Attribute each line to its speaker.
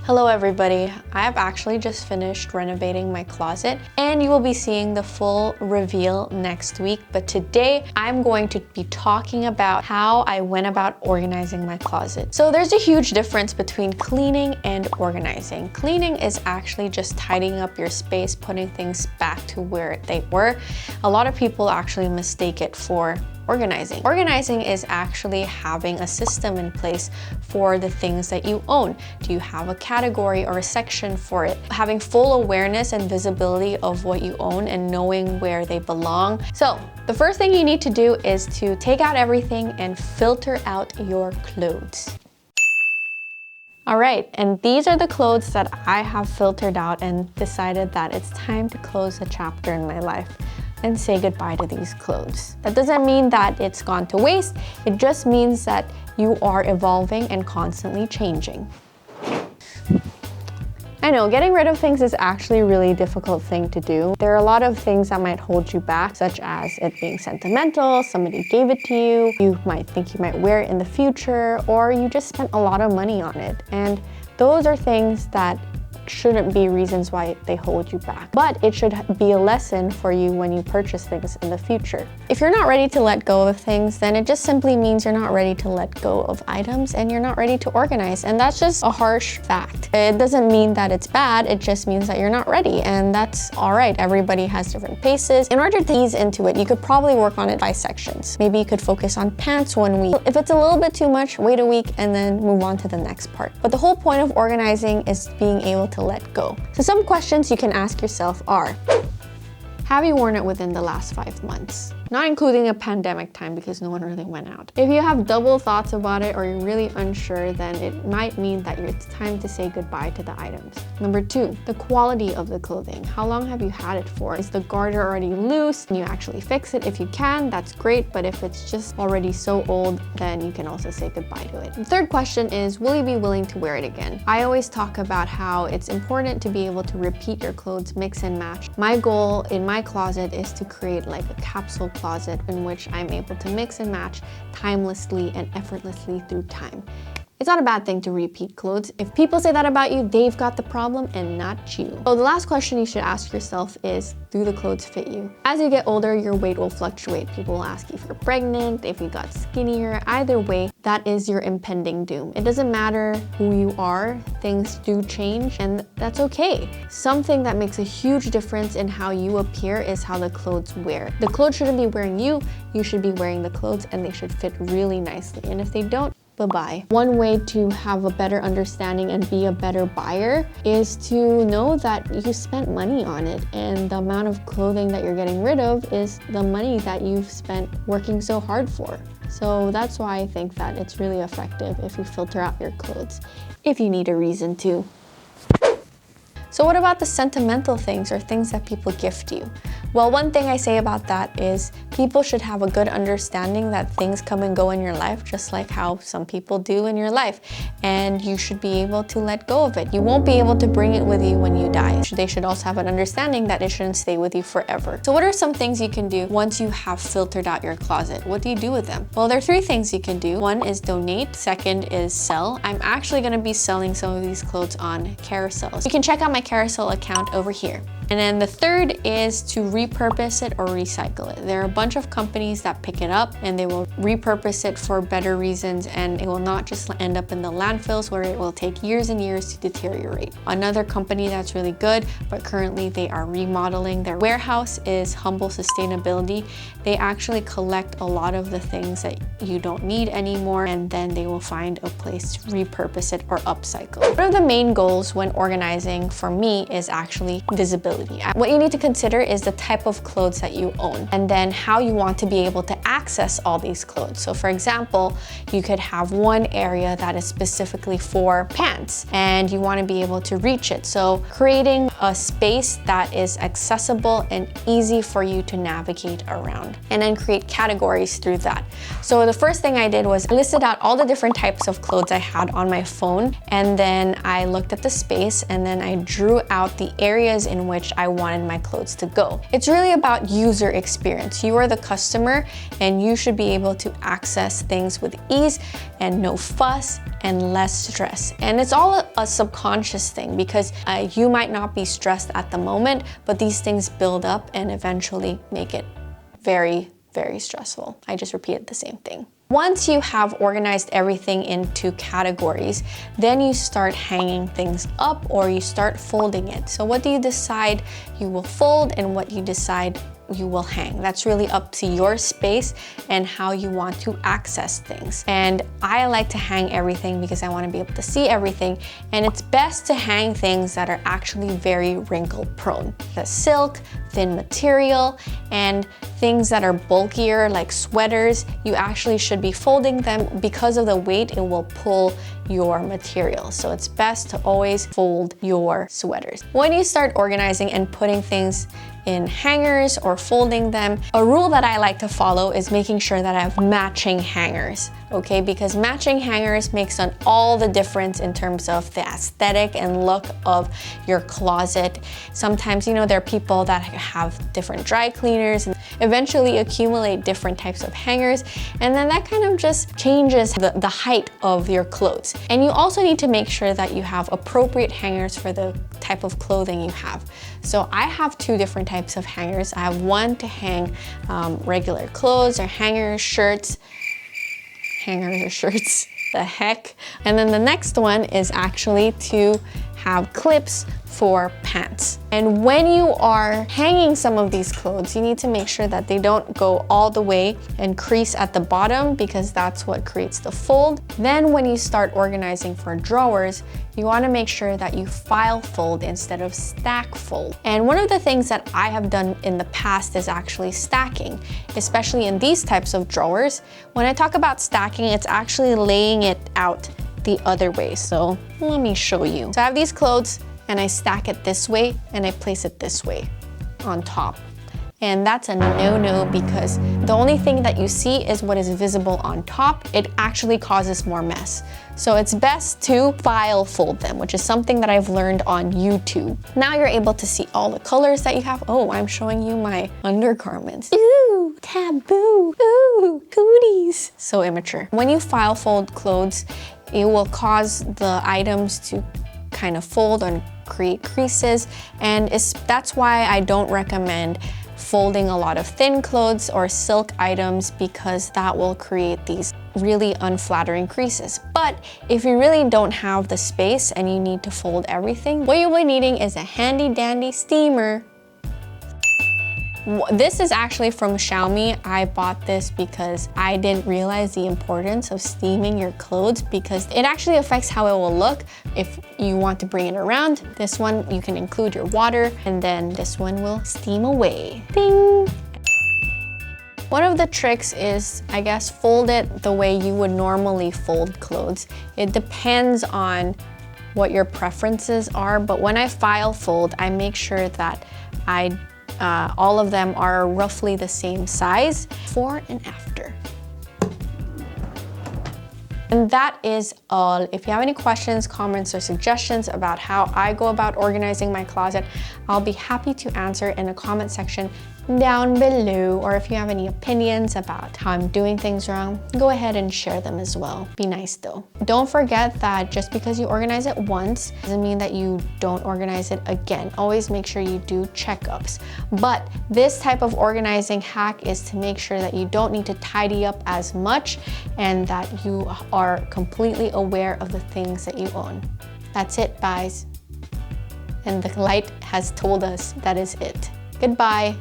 Speaker 1: Hello everybody, I have actually just finished renovating my closet and you will be seeing the full reveal next week. But today I'm going to be talking about how I went about organizing my closet. So there's a huge difference between cleaning and organizing. Cleaning is actually just tidying up your space, putting things back to where they were. A lot of people actually mistake it for organizing. Organizing is actually having a system in place for the things that you own. Do you have a category or a section for it? Having full awareness and visibility of what you own and knowing where they belong. So the first thing you need to do is to take out everything and filter out your clothes. All right, and these are the clothes that I have filtered out and decided that it's time to close a chapter in my life and say goodbye to these clothes. That doesn't mean that it's gone to waste. It just means that you are evolving and constantly changing. I know, getting rid of things is actually a really difficult thing to do. There are a lot of things that might hold you back, such as it being sentimental, somebody gave it to you, you might think you might wear it in the future, or you just spent a lot of money on it. And those are things that shouldn't be reasons why they hold you back. But it should be a lesson for you when you purchase things in the future. If you're not ready to let go of things, then it just simply means you're not ready to let go of items and you're not ready to organize. And that's just a harsh fact. It doesn't mean that it's bad, it just means that you're not ready. And that's all right. Everybody has different paces. In order to ease into it, you could probably work on it by sections. Maybe you could focus on pants 1 week. If it's a little bit too much, wait a week and then move on to the next part. But the whole point of organizing is being able to let go. So some questions you can ask yourself are, have you worn it within the last 5 months? Not including a pandemic time because no one really went out. If you have double thoughts about it or you're really unsure, then it might mean that it's time to say goodbye to the items. Number 2, the quality of the clothing. How long have you had it for? Is the garter already loose? Can you actually fix it? If you can, that's great. But if it's just already so old, then you can also say goodbye to it. The third question is, will you be willing to wear it again? I always talk about how it's important to be able to repeat your clothes, mix and match. My goal in my closet is to create like a capsule closet in which I'm able to mix and match timelessly and effortlessly through time. It's not a bad thing to repeat clothes. If people say that about you, they've got the problem and not you. So the last question you should ask yourself is, do the clothes fit you? As you get older, your weight will fluctuate. People will ask you if you're pregnant, if you got skinnier. Either way, that is your impending doom. It doesn't matter who you are, things do change and that's okay. Something that makes a huge difference in how you appear is how the clothes wear. The clothes shouldn't be wearing you, you should be wearing the clothes and they should fit really nicely. And if they don't, bye-bye. One way to have a better understanding and be a better buyer is to know that you spent money on it and the amount of clothing that you're getting rid of is the money that you've spent working so hard for. So that's why I think that it's really effective if you filter out your clothes, if you need a reason to. So what about the sentimental things or things that people gift you? Well, one thing I say about that is people should have a good understanding that things come and go in your life, just like how some people do in your life. And you should be able to let go of it. You won't be able to bring it with you when you die. They should also have an understanding that it shouldn't stay with you forever. So what are some things you can do once you have filtered out your closet? What do you do with them? Well, there are 3 things you can do. 1 is donate. 2nd is sell. I'm actually gonna be selling some of these clothes on Carousell. You can check out my Carousell account over here. And then the 3rd is to repurpose it or recycle it. There are a bunch of companies that pick it up and they will repurpose it for better reasons and it will not just end up in the landfills where it will take years and years to deteriorate. Another company that's really good, but currently they are remodeling their warehouse, is Humble Sustainability. They actually collect a lot of the things that you don't need anymore and then they will find a place to repurpose it or upcycle. One of the main goals when organizing for me is actually visibility. What you need to consider is the type of clothes that you own and then how you want to be able to access all these clothes. So for example, you could have one area that is specifically for pants and you want to be able to reach it. So creating a space that is accessible and easy for you to navigate around and then create categories through that. So the first thing I did was I listed out all the different types of clothes I had on my phone and then I looked at the space and then I drew out the areas in which I wanted my clothes to go. It's really about user experience. You are you're the customer and you should be able to access things with ease and no fuss and less stress. And it's all a subconscious thing because you might not be stressed at the moment, but these things build up and eventually make it very, very stressful. I just repeated the same thing. Once you have organized everything into categories, then you start hanging things up or you start folding it. So what do you decide you will fold and what you decide you will hang? That's really up to your space and how you want to access things. And I like to hang everything because I want to be able to see everything. And it's best to hang things that are actually very wrinkle prone. The silk, thin material, and things that are bulkier like sweaters, you actually should be folding them because of the weight, it will pull your material. So it's best to always fold your sweaters. When you start organizing and putting things in hangers or folding them, a rule that I like to follow is making sure that I have matching hangers, okay? Because matching hangers makes all the difference in terms of the aesthetic and look of your closet. Sometimes, you know, there are people that have different dry cleaners and eventually accumulate different types of hangers, and then that kind of just changes the height of your clothes. And you also need to make sure that you have appropriate hangers for the type of clothing you have. So I have two different types of hangers. I have one to hang regular clothes or hangers, shirts, the heck. And then the next one is actually to have clips for pants. And when you are hanging some of these clothes, you need to make sure that they don't go all the way and crease at the bottom because that's what creates the fold. Then when you start organizing for drawers, you want to make sure that you file fold instead of stack fold. And one of the things that I have done in the past is actually stacking, especially in these types of drawers. When I talk about stacking, it's actually laying it out the other way. So let me show you. So I have these clothes and I stack it this way and I place it this way on top. And that's a no-no because the only thing that you see is what is visible on top. It actually causes more mess. So it's best to file fold them, which is something that I've learned on YouTube. Now you're able to see all the colors that you have. Oh, I'm showing you my undergarments. Ooh, taboo. Ooh, cooties. So immature. When you file fold clothes, it will cause the items to kind of fold and create creases. And that's why I don't recommend folding a lot of thin clothes or silk items because that will create these really unflattering creases. But if you really don't have the space and you need to fold everything, what you'll be needing is a handy dandy steamer. This is actually from Xiaomi. I bought this because I didn't realize the importance of steaming your clothes because it actually affects how it will look if you want to bring it around. This one, you can include your water, and then this one will steam away. Ding! One of the tricks is, I guess, fold it the way you would normally fold clothes. It depends on what your preferences are, but when I file fold, I make sure that all of them are roughly the same size, before and after. And that is all. If you have any questions, comments, or suggestions about how I go about organizing my closet, I'll be happy to answer in the comment section down below. Or if you have any opinions about how I'm doing things wrong, go ahead and share them as well. Be nice though. Don't forget that just because you organize it once doesn't mean that you don't organize it again. Always make sure you do checkups. But this type of organizing hack is to make sure that you don't need to tidy up as much and that you are completely aware of the things that you own. That's it, guys. And the light has told us that is it. Goodbye.